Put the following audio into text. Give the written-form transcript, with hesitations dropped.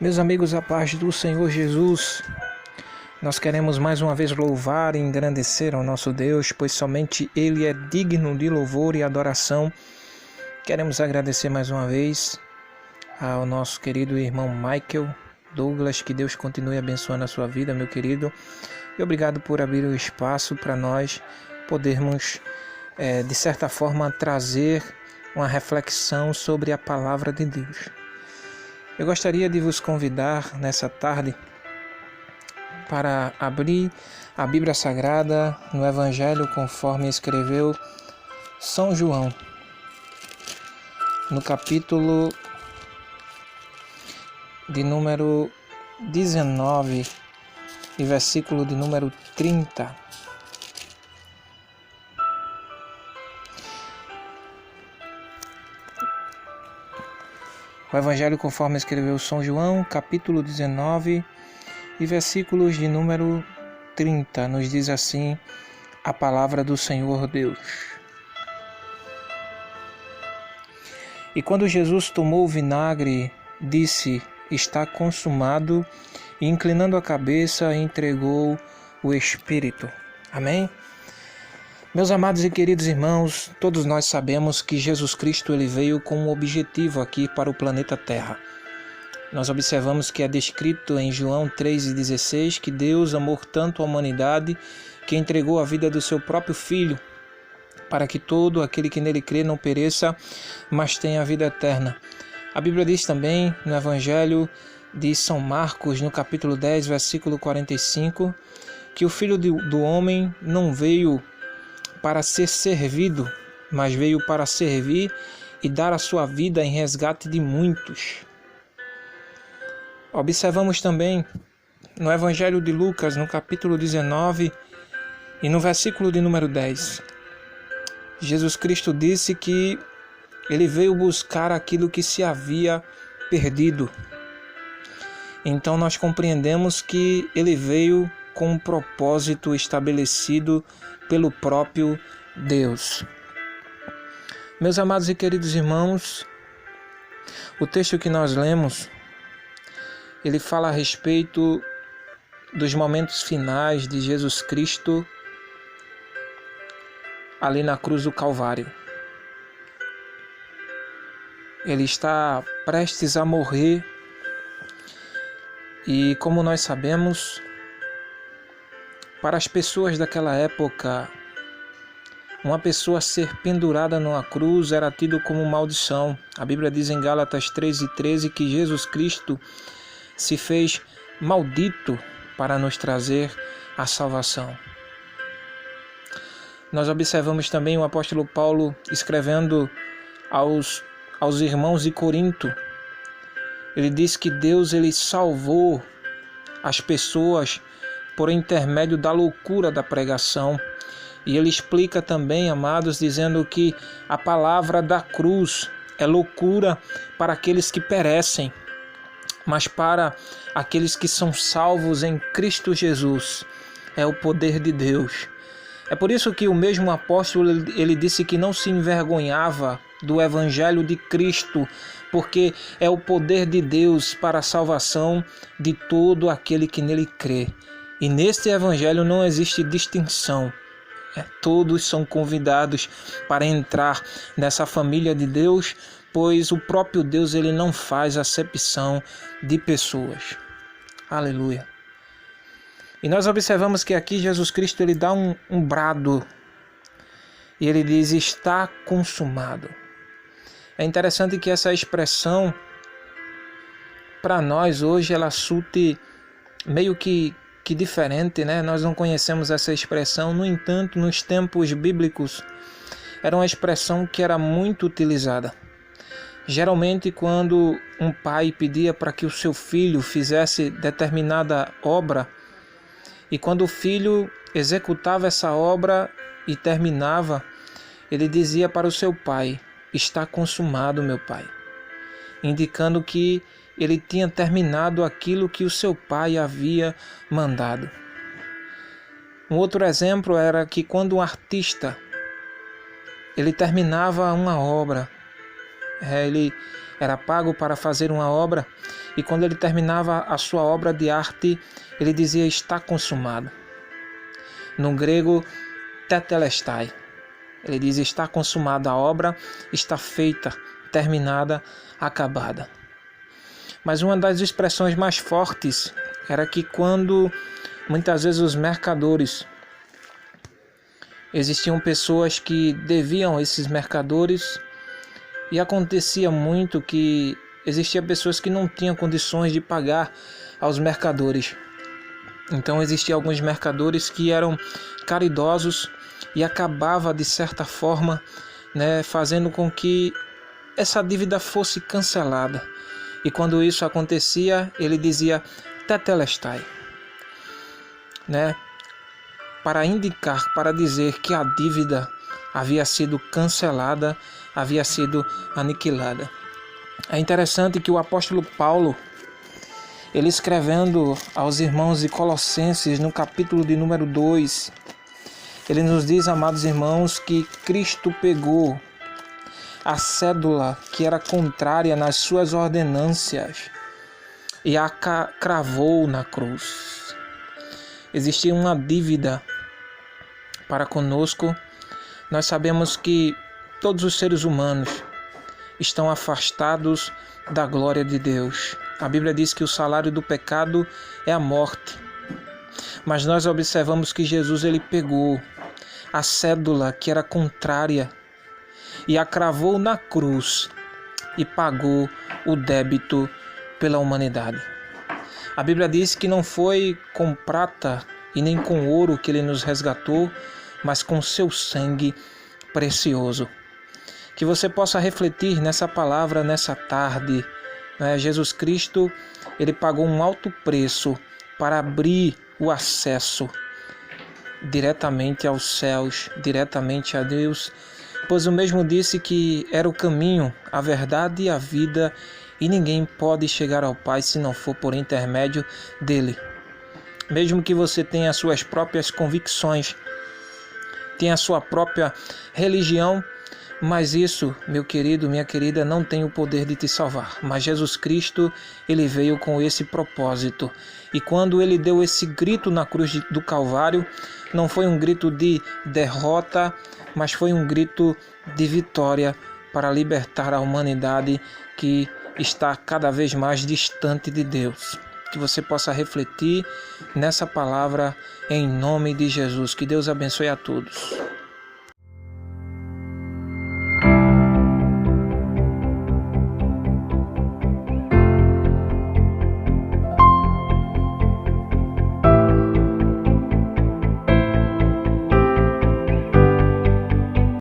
Meus amigos, a paz do Senhor Jesus, nós queremos mais uma vez louvar e engrandecer ao nosso Deus, pois somente Ele é digno de louvor e adoração. Queremos agradecer mais uma vez ao nosso querido irmão Michael Douglas, que Deus continue abençoando a sua vida, meu querido. E obrigado por abrir o espaço para nós podermos, de certa forma, trazer uma reflexão sobre a palavra de Deus. Eu gostaria de vos convidar nessa tarde para abrir a Bíblia Sagrada no Evangelho conforme escreveu São João, no capítulo de número 19 e versículo de número 30. O Evangelho conforme escreveu São João, capítulo 19 e versículos de número 30, nos diz assim a palavra do Senhor Deus. E quando Jesus tomou o vinagre, disse: está consumado, e inclinando a cabeça, entregou o Espírito. Amém? Meus amados e queridos irmãos, todos nós sabemos que Jesus Cristo ele veio com um objetivo aqui para o planeta Terra. Nós observamos que é descrito em João 3,16 que Deus amou tanto a humanidade que entregou a vida do seu próprio Filho, para que todo aquele que nele crê não pereça, mas tenha a vida eterna. A Bíblia diz também no Evangelho de São Marcos, no capítulo 10, versículo 45, que o Filho do Homem não veio para ser servido, mas veio para servir e dar a sua vida em resgate de muitos. Observamos também no Evangelho de Lucas, no capítulo 19 e no versículo de número 10, Jesus Cristo disse que ele veio buscar aquilo que se havia perdido. Então nós compreendemos que ele veio com um propósito estabelecido pelo próprio Deus. Meus amados e queridos irmãos, o texto que nós lemos, ele fala a respeito dos momentos finais de Jesus Cristo ali na cruz do Calvário. Ele está prestes a morrer e, como nós sabemos, para as pessoas daquela época, uma pessoa ser pendurada numa cruz era tido como maldição. A Bíblia diz em Gálatas 3:13 que Jesus Cristo se fez maldito para nos trazer a salvação. Nós observamos também o apóstolo Paulo escrevendo aos irmãos de Corinto. Ele diz que Deus ele salvou as pessoas por intermédio da loucura da pregação. E ele explica também, amados, dizendo que a palavra da cruz é loucura para aqueles que perecem, mas para aqueles que são salvos em Cristo Jesus é o poder de Deus. É por isso que o mesmo apóstolo ele disse que não se envergonhava do Evangelho de Cristo, porque é o poder de Deus para a salvação de todo aquele que nele crê. E neste Evangelho não existe distinção. Todos são convidados para entrar nessa família de Deus, pois o próprio Deus ele não faz acepção de pessoas. Aleluia. E nós observamos que aqui Jesus Cristo ele dá um brado e ele diz: está consumado. É interessante que essa expressão, para nós hoje, ela surte meio que diferente, né? Nós não conhecemos essa expressão. No entanto, nos tempos bíblicos, era uma expressão que era muito utilizada. Geralmente, quando um pai pedia para que o seu filho fizesse determinada obra, e quando o filho executava essa obra e terminava, ele dizia para o seu pai: está consumado, meu pai, indicando que ele tinha terminado aquilo que o seu pai havia mandado. Um outro exemplo era que quando um artista ele terminava uma obra, Ele era pago para fazer uma obra, e quando ele terminava a sua obra de arte, ele dizia: está consumado. No grego, tetelestai. Ele diz: está consumada a obra, está feita, terminada, acabada. Mas uma das expressões mais fortes era que quando muitas vezes os mercadores, existiam pessoas que deviam esses mercadores, e acontecia muito que existiam pessoas que não tinham condições de pagar aos mercadores. Então existiam alguns mercadores que eram caridosos e acabava de certa forma, fazendo com que essa dívida fosse cancelada. E quando isso acontecia, ele dizia tetelestai, para indicar, para dizer que a dívida havia sido cancelada, havia sido aniquilada. É interessante que o apóstolo Paulo, ele escrevendo aos irmãos de Colossenses, no capítulo de número 2, ele nos diz, amados irmãos, que Cristo pegou a cédula que era contrária nas suas ordenâncias e a cravou na cruz. Existia uma dívida para conosco. Nós sabemos que todos os seres humanos estão afastados da glória de Deus. A Bíblia diz que o salário do pecado é a morte. Mas nós observamos que Jesus, ele pegou a cédula que era contrária e a cravou na cruz e pagou o débito pela humanidade. A Bíblia diz que não foi com prata e nem com ouro que ele nos resgatou, mas com seu sangue precioso. Que você possa refletir nessa palavra nessa tarde. Jesus Cristo, ele pagou um alto preço para abrir o acesso diretamente aos céus, diretamente a Deus, pois o mesmo disse que era o caminho, a verdade e a vida, e ninguém pode chegar ao Pai se não for por intermédio dele. Mesmo que você tenha suas próprias convicções, tenha a sua própria religião, mas isso, meu querido, minha querida, não tem o poder de te salvar. Mas Jesus Cristo, ele veio com esse propósito. E quando ele deu esse grito na cruz do Calvário, não foi um grito de derrota, mas foi um grito de vitória para libertar a humanidade que está cada vez mais distante de Deus. Que você possa refletir nessa palavra em nome de Jesus. Que Deus abençoe a todos.